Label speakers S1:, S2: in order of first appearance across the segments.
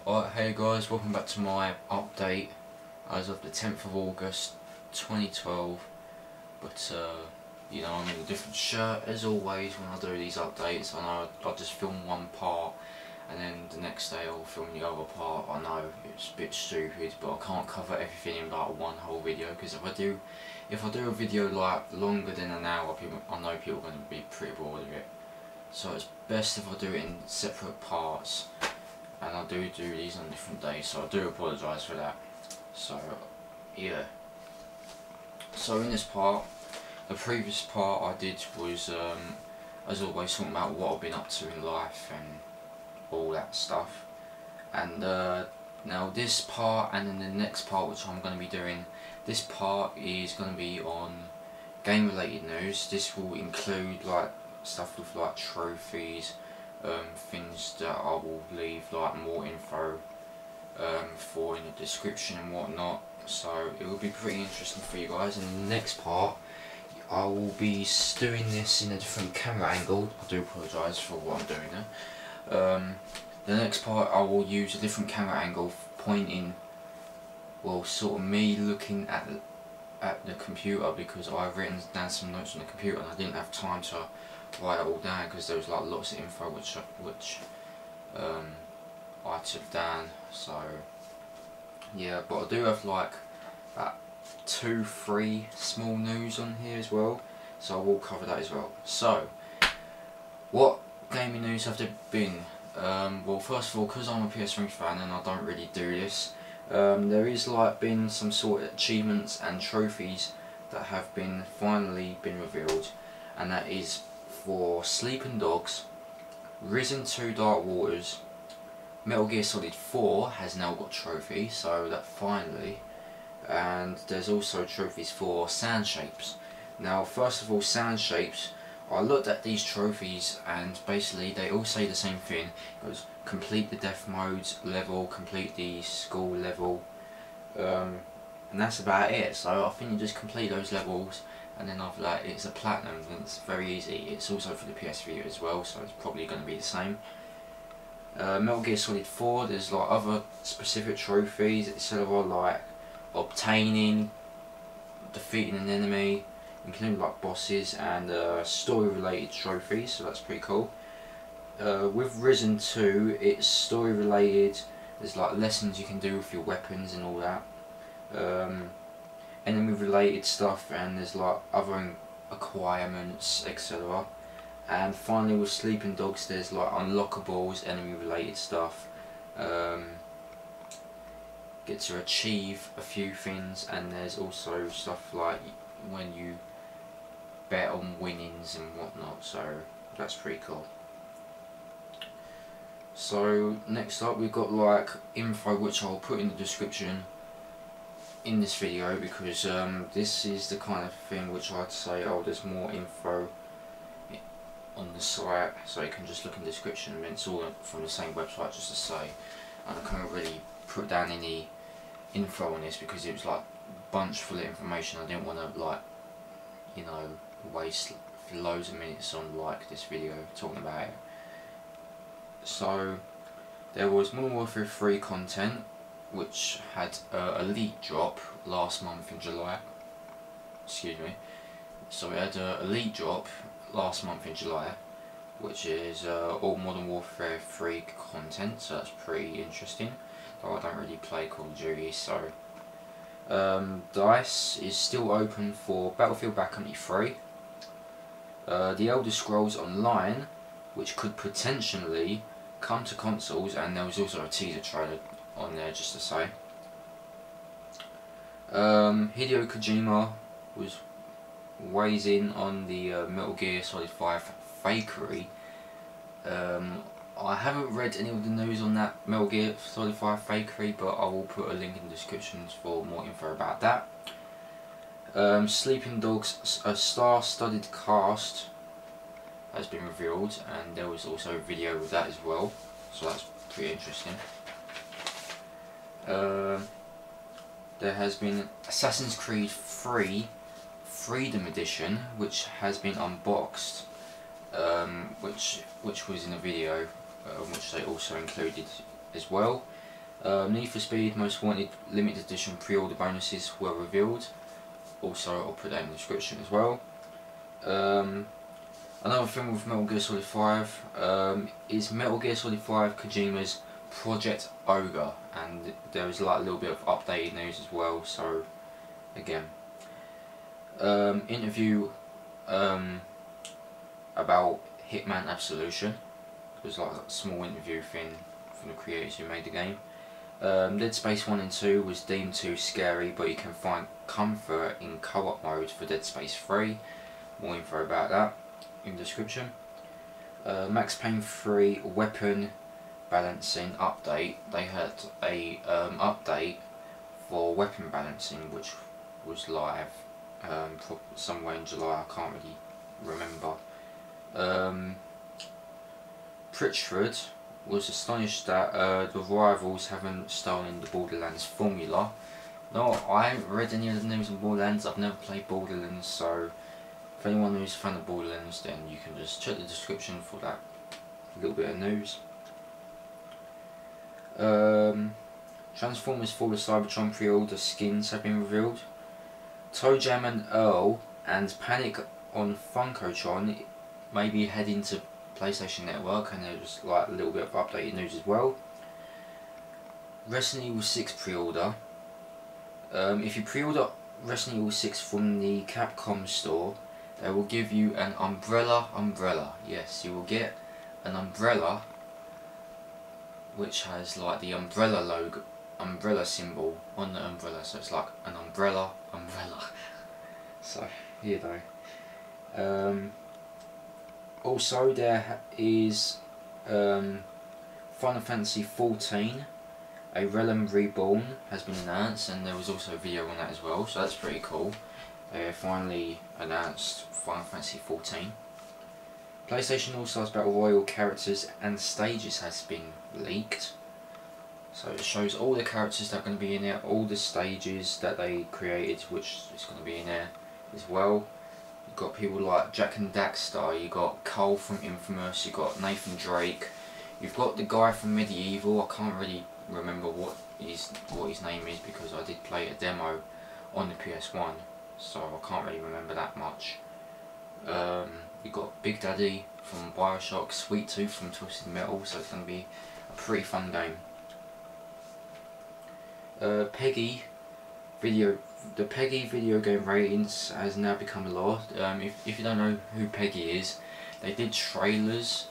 S1: Alright, hey guys, welcome back to my update as of the 10th of August 2012. But you know, I'm in a different shirt as always when I do these updates. I know I just film one part and then the next day I'll film the other part. I know it's a bit stupid, but I can't cover everything in like one whole video, because if I do a video like longer than an hour, I know people are going to be pretty bored of it. So it's best if I do it in separate parts. And I do these on different days, so I do apologise for that. So yeah, so in this part, the previous part I did was as always talking about what I've been up to in life and all that stuff. And now this part and then the next part, which I'm going to be doing, this part is going to be on game related news. This will include like stuff with like trophies, things that I will leave like more info for in the description and whatnot, so it will be pretty interesting for you guys. And the next part I will be doing this in a different camera angle. I do apologise for what I'm doing there. The next part I will use a different camera angle, pointing, well, sort of me looking at the computer, because I've written down some notes on the computer and I didn't have time to write it all down because there was like lots of info which I took down. So yeah, but I do have like about 2-3 small news on here as well, so I will cover that as well. So what gaming news have there been? Well, first of all, because I'm a PS3 fan and I don't really do this, there is like been some sort of achievements and trophies that have been finally been revealed, and that is for Sleeping Dogs, Risen 2 Dark Waters, Metal Gear Solid 4 has now got trophies, so that finally, and there's also trophies for Sound Shapes. Now first of all, Sound Shapes, I looked at these trophies and basically they all say the same thing. It was complete the death modes level, complete the school level, and that's about it. So I think you just complete those levels and then I've like, it's a platinum and it's very easy. It's also for the PS3 as well, so it's probably going to be the same. Metal Gear Solid 4, there's like other specific trophies, instead of like obtaining, defeating an enemy, including like bosses and story related trophies, so that's pretty cool. With Risen 2, it's story related, there's like lessons you can do with your weapons and all that. Enemy related stuff, and there's like other acquirements, etc. And finally with Sleeping Dogs, there's like unlockables, enemy related stuff, get to achieve a few things, and there's also stuff like when you bet on winnings and whatnot, so that's pretty cool. So next up we've got like info which I'll put in the description in this video, because this is the kind of thing which I'd say, oh, there's more info on the site, so you can just look in the description and it's all from the same website, just to say. And I couldn't really put down any info on this because it was like a bunch full of information. I didn't want to, like, you know, waste loads of minutes on like this video talking about it. So there was Modern Warfare 3 content which had a Elite drop last month in July. Excuse me. So we had a Elite drop last month in July, which is all Modern Warfare 3 content, so that's pretty interesting. Though I don't really play Call of Duty, so DICE is still open for Battlefield Bad Company 3. The Elder Scrolls Online, which could potentially come to consoles, and there was also a teaser trailer on there, just to say. Hideo Kojima weighs in on the Metal Gear Solid 5 fakery. I haven't read any of the news on that Metal Gear Solid 5 fakery, but I will put a link in the descriptions for more info about that. Sleeping Dogs, a star-studded cast has been revealed, and there was also a video of that as well, so that's pretty interesting. There has been Assassin's Creed 3 Freedom Edition, which has been unboxed, which was in a video, which they also included as well. Need for Speed Most Wanted limited edition pre-order bonuses were revealed. Also, I'll put that in the description as well. Another thing with Metal Gear Solid 5 is Metal Gear Solid 5 Kojima's Project Ogre, and there is like a little bit of updated news as well. So again, interview about Hitman Absolution. It was like a small interview thing from the creators who made the game. Dead Space 1 and 2 was deemed too scary, but you can find comfort in co-op mode for Dead Space 3. More info about that in the description. Max Payne 3 weapon balancing update. They had a update for weapon balancing, which was live somewhere in July. I can't really remember. Pritchard was astonished that the rivals haven't stolen the Borderlands formula. No, I haven't read any of the news on Borderlands. I've never played Borderlands, so if anyone who's a fan of Borderlands, then you can just check the description for that little bit of news. Transformers Fall of Cybertron pre-order skins have been revealed. Toe Jam and Earl and Panic on Funkotron may be heading to PlayStation Network, and there's like a little bit of updated news as well. Resident Evil 6 pre-order. If you pre-order Resident Evil 6 from the Capcom store, they will give you an umbrella. Yes, you will get an umbrella which has like the umbrella logo, umbrella symbol on the umbrella, so it's like an umbrella. So here though. Also there is Final Fantasy 14, a Realm Reborn has been announced, and there was also a video on that as well, so that's pretty cool. They finally announced Final Fantasy 14. PlayStation All-Stars Battle Royale characters and stages has been leaked. So it shows all the characters that are going to be in there, all the stages that they created, which is going to be in there as well. You've got people like Jack and Daxter, you've got Cole from Infamous, you've got Nathan Drake, you've got the guy from Medieval. I can't really remember what his name is because I did play a demo on the PS1, so I can't really remember that much. You've got Big Daddy from Bioshock, Sweet Tooth from Twisted Metal, so it's going to be a pretty fun game. The Peggy video game ratings has now become law. If you don't know who Peggy is, they did trailers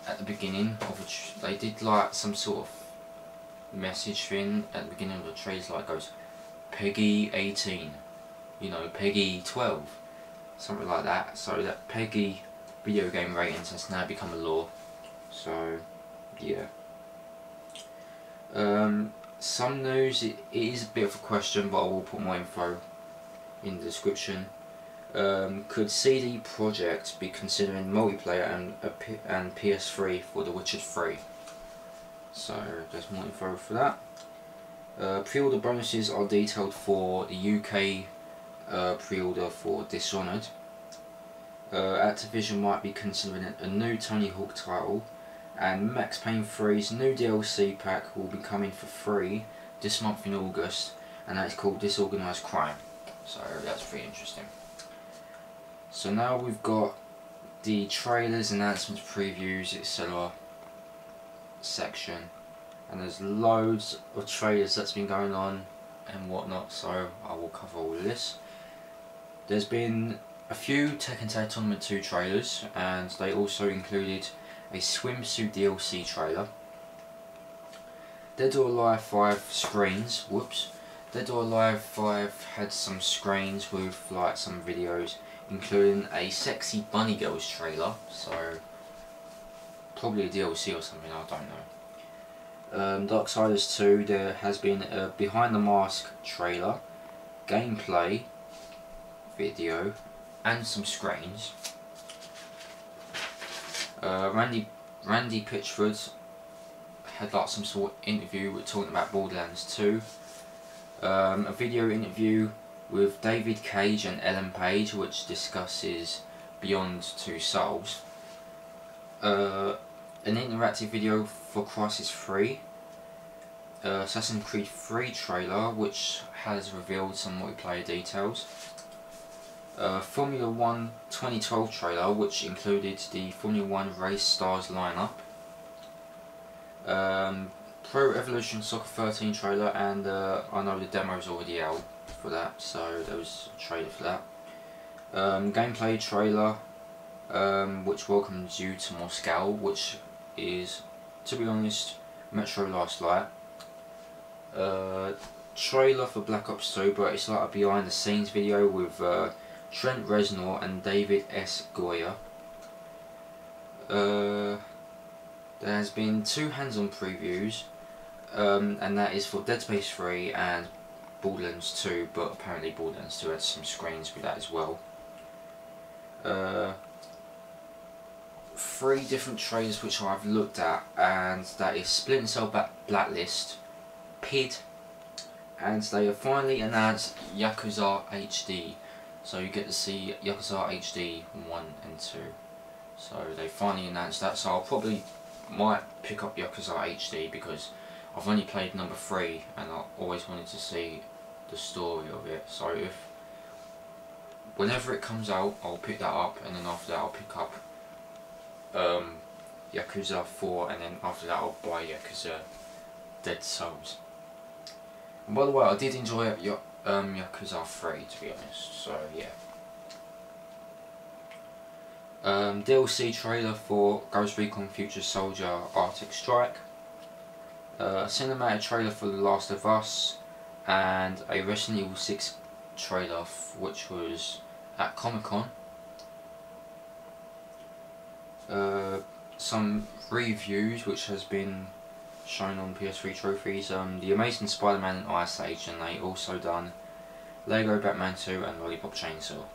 S1: at the beginning of they did like some sort of message thing at the beginning of the trailers, like goes Peggy 18, you know, Peggy 12, something like that. So that Peggy video game ratings has now become a law. So yeah. Some news, it is a bit of a question, but I will put more info in the description. Could CD Projekt be considering multiplayer and PS3 for The Witcher 3? So there's more info for that. Pre-order bonuses are detailed for the UK pre-order for Dishonored. Activision might be considering a new Tony Hawk title. And Max Payne 3's new DLC pack will be coming for free this month in August, and that's called Disorganized Crime. So that's pretty interesting. So now we've got the trailers, announcements, previews, etc. section, and there's loads of trailers that's been going on and whatnot, so I will cover all of this. There's been a few Tekken Tag Tournament 2 trailers, and they also included a swimsuit DLC trailer. Dead or Alive 5 screens. Dead or Alive 5 had some screens with like some videos, including a sexy bunny girls trailer. So probably a DLC or something, I don't know. Darksiders 2, there has been a behind the mask trailer, gameplay video, and some screens. Randy Pitchford had like some sort of interview talking about Borderlands 2. A video interview with David Cage and Ellen Page, which discusses Beyond Two Souls. An interactive video for Crysis 3. Assassin's Creed 3 trailer, which has revealed some multiplayer details. Formula 1 2012 trailer, which included the Formula 1 race stars lineup. Pro Evolution Soccer 13 trailer, and I know the demo's already out for that, so there was a trailer for that. Gameplay trailer, which welcomes you to Moscow, which is, to be honest, Metro Last Light. Trailer for Black Ops 2, but it's like a behind the scenes video with Trent Reznor and David S. Goyer. There has been 2 hands-on previews, and that is for Dead Space 3 and Borderlands 2, but apparently Borderlands 2 had some screens with that as well. 3 different trailers which I've looked at, and that is Splinter Cell Blacklist, PID, and they have finally announced Yakuza HD. So you get to see Yakuza HD 1 and 2. So they finally announced that, so I'll probably might pick up Yakuza HD because I've only played number 3 and I always wanted to see the story of it. So whenever it comes out, I'll pick that up, and then after that I'll pick up Yakuza 4, and then after that I'll buy Yakuza Dead Souls. And by the way, I did enjoy Yakuza 3, to be honest, so yeah. DLC trailer for Ghost Recon Future Soldier Arctic Strike. Cinematic trailer for The Last of Us, and a Resident Evil 6 trailer which was at Comic Con. Some reviews which has been shown on PS3 trophies. The Amazing Spider-Man and Ice Age, and they also done Lego Batman 2 and Lollipop Chainsaw.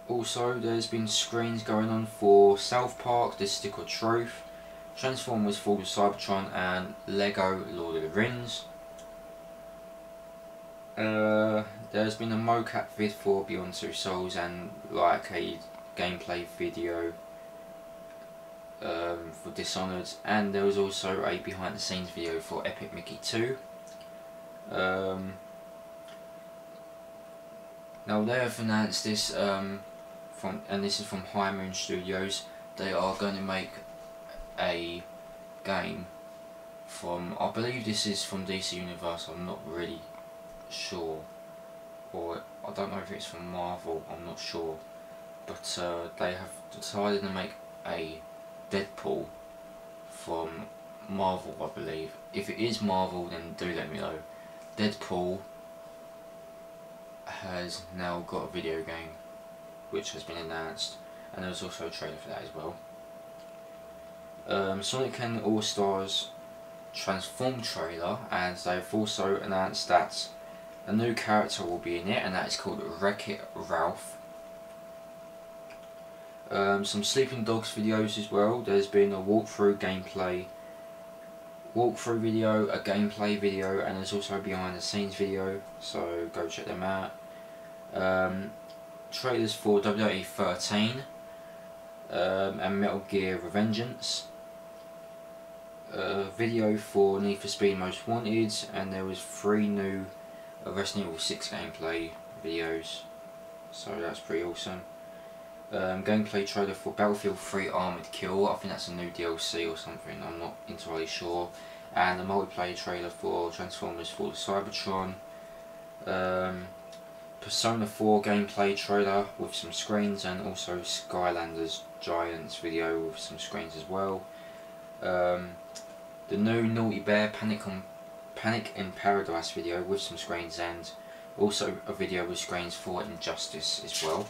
S1: Also, there's been screens going on for South Park, The Stick of Truth, Transformers Fall of Cybertron, and Lego Lord of the Rings. There's been a mocap vid for Beyond Two Souls, and like a gameplay video for Dishonored, and there was also a behind the scenes video for Epic Mickey 2. Now they have announced this, and this is from High Moon Studios. They are going to make a game from, I believe this is from DC Universe, I'm not really sure, or I don't know if it's from Marvel, I'm not sure, but they have decided to make a Deadpool from Marvel, I believe. If it is Marvel, then do let me know. Deadpool has now got a video game which has been announced, and there was also a trailer for that as well. Sonic and All-Stars Transform trailer, and they've also announced that a new character will be in it, and that is called Wreck-It Ralph. Some Sleeping Dogs videos as well. There's been a walkthrough video, a gameplay video, and there's also a behind the scenes video, so go check them out. Trailers for WWE 13 and Metal Gear Revengeance. Video for Need for Speed Most Wanted, and there was 3 new Resident Evil 6 gameplay videos, so that's pretty awesome. Gameplay trailer for Battlefield 3 Armored Kill, I think that's a new DLC or something, I'm not entirely sure. And a multiplayer trailer for Transformers Fall of Cybertron. Persona 4 gameplay trailer with some screens, and also Skylanders Giants video with some screens as well. The new Naughty Bear Panic in Paradise video with some screens, and also a video with screens for Injustice as well.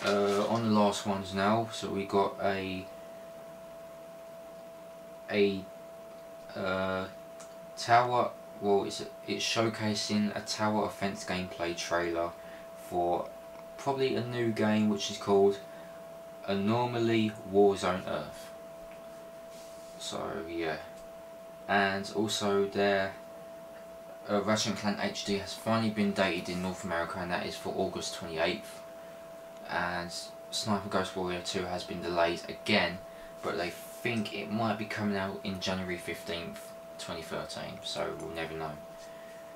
S1: On the last ones now, so we got a tower, well it's showcasing a tower offense gameplay trailer for probably a new game which is called Anomaly Warzone Earth. So yeah, and also their Ratchet & Clank HD has finally been dated in North America, and that is for August 28th. And Sniper Ghost Warrior 2 has been delayed again, but they think it might be coming out in January 15th, 2013, so we'll never know.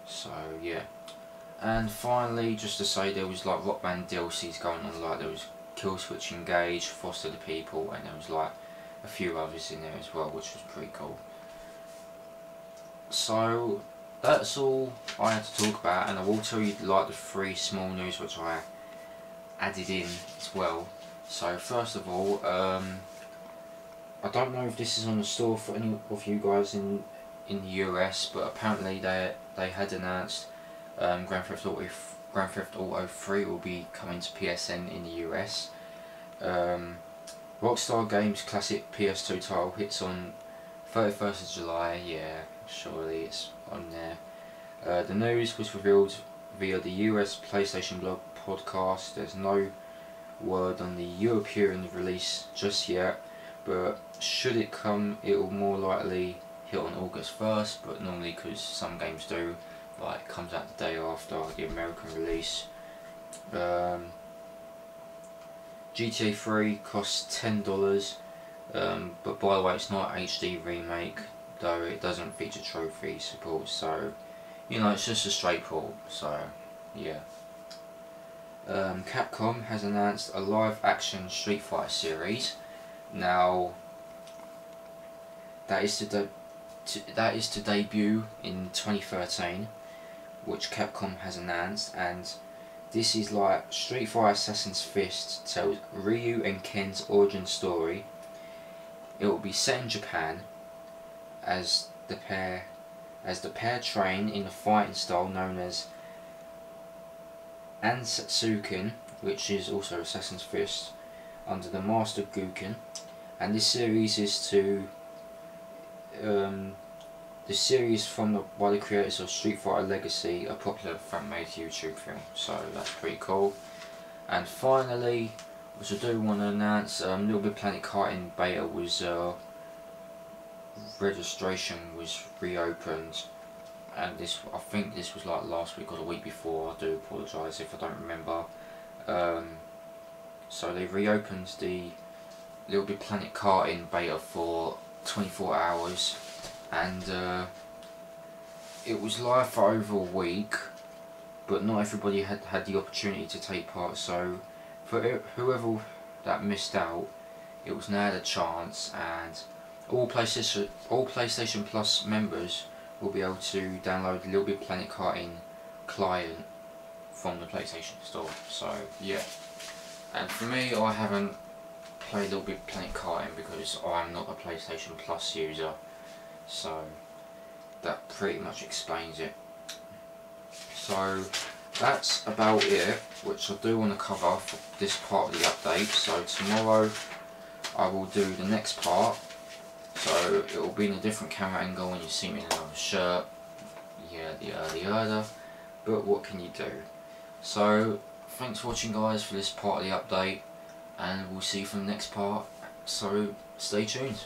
S1: So yeah. And finally, just to say, there was like Rock Band DLCs going on, like there was Kill Switch Engage, Foster the People, and there was like a few others in there as well, which was pretty cool. So that's all I had to talk about, and I will tell you like the 3 small news which I added in as well. So first of all, I don't know if this is on the store for any of you guys in the US, but apparently they had announced Grand Theft Auto 3 will be coming to PSN in the US. Rockstar Games classic PS2 title hits on 31st of July, yeah, surely it's on there. The news was revealed via the US PlayStation Blog podcast. There's no word on the European release just yet, but should it come, it will more likely hit on August 1st, but normally, because some games do, like it comes out the day after the American release. GTA 3 costs $10, but by the way, it's not HD remake, though it doesn't feature trophy support, so you know, it's just a straight port. So yeah. Capcom has announced a live action Street Fighter series. Now that is to debut in 2013, which Capcom has announced, and this is like Street Fighter Assassin's Fist tells Ryu and Ken's origin story. It will be set in Japan as the pair train in the fighting style known as Ansatsuken, which is also Assassin's Fist, under the Master Guken, and this series is the series by the creators of Street Fighter Legacy, a popular fan-made YouTube film, so that's pretty cool. And finally, which I do want to announce, Little Big Planet Karting beta was registration was reopened, and I think this was like last week or the week before. I do apologise if I don't remember. So they reopened the Little Big Planet Karting beta for 24 hours, and it was live for over a week, but not everybody had the opportunity to take part. So for whoever that missed out, it was now the chance, and all PlayStation Plus members will be able to download the Little Big Planet Karting client from the PlayStation Store. So yeah, and for me, I haven't played Little Big Planet Karting because I'm not a PlayStation Plus user, so that pretty much explains it. So that's about it, which I do want to cover for this part of the update. So tomorrow I will do the next part, so it will be in a different camera angle and you see me in another shirt, yeah, the but what can you do? So thanks for watching guys for this part of the update, and we'll see you for the next part, so stay tuned.